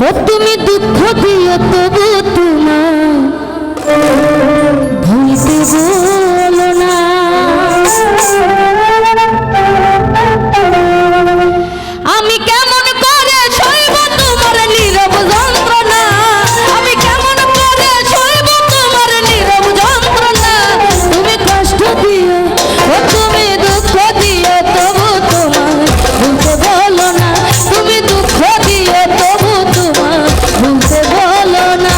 ও তুমি দুঃখ দিও তবু তোমায় ভুলতে বলো না। আমি কেমন করে সইব তোমার নীরব যন্ত্রণা, আমি কেমন করে সইব তোমার নীরব যন্ত্রণা। তুমি কষ্ট দিও ও তুমি দুঃখ দিও তবু তোমায় ভুলতে বলো না। তুমি দুঃখ দিও তবু তোমায় ভুলতে বলো না।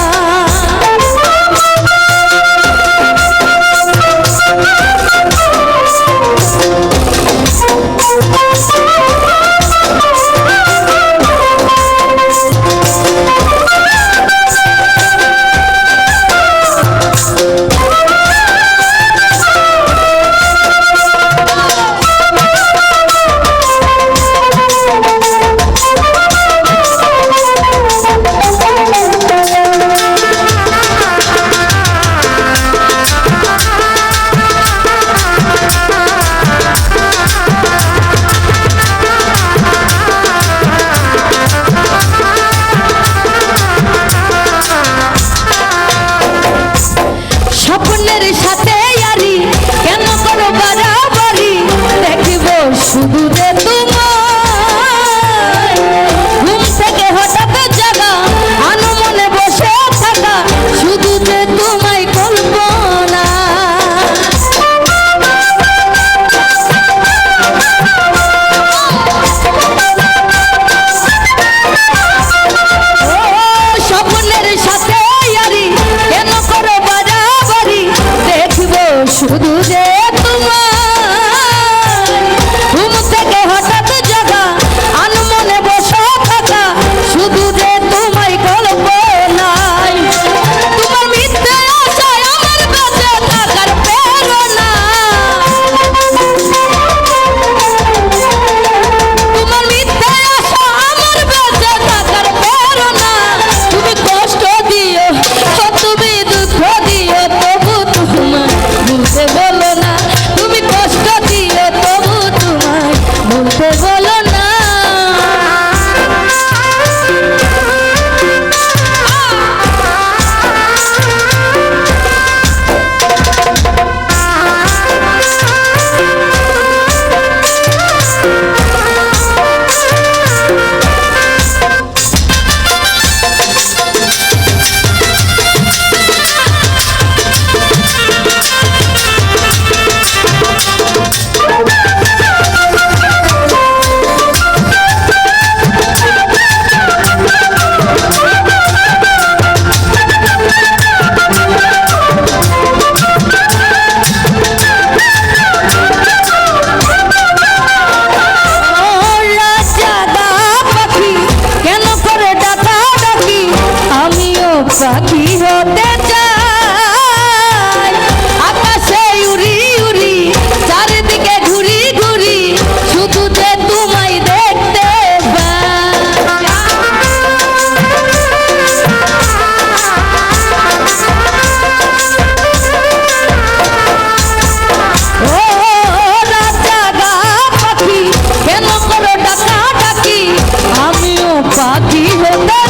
স্বপ্নের সাথে ইয়ারি কেন করো বাড়াবাড়ি, দেখিব শুধু যে তোমায়। ঘুম থেকে হঠাৎ জাগা আনো মনে বসে থাকা, শুধু যে তোমায় কল্পনা। স্বপ্নের সাথে ইয়ারি কেন করো বাড়াবাড়ি, দেখব শুধু যে তোমায়। ঘুম থেকে হঠাৎ জাগা আনো মনে বসে থাকা, শুধু যে তোমায় কল্পনায়। তোমার মিথ্যে আশায় আমার বেঁচে থাকার প্রেরণা, তোমার মিথ্যে আশা আমার বেঁচে থাকার প্রেরণা। তুমি কষ্ট দিও ও তুমি দুঃখ দিও তবু তোমায় ভুলতে বলো না। তুমি কষ্ট দিও তবু তোমায় ভুলতে বলো না। পাখি হতে চাই আকাশে উড়ি উড়ি, চারিদিকে ঘুরি ঘুরি, শুধু যে তোমায় দেখতে পাই। ও রাজা গা পাখি কেন করো ডাকা ডাকি, আমিও পাখি হতে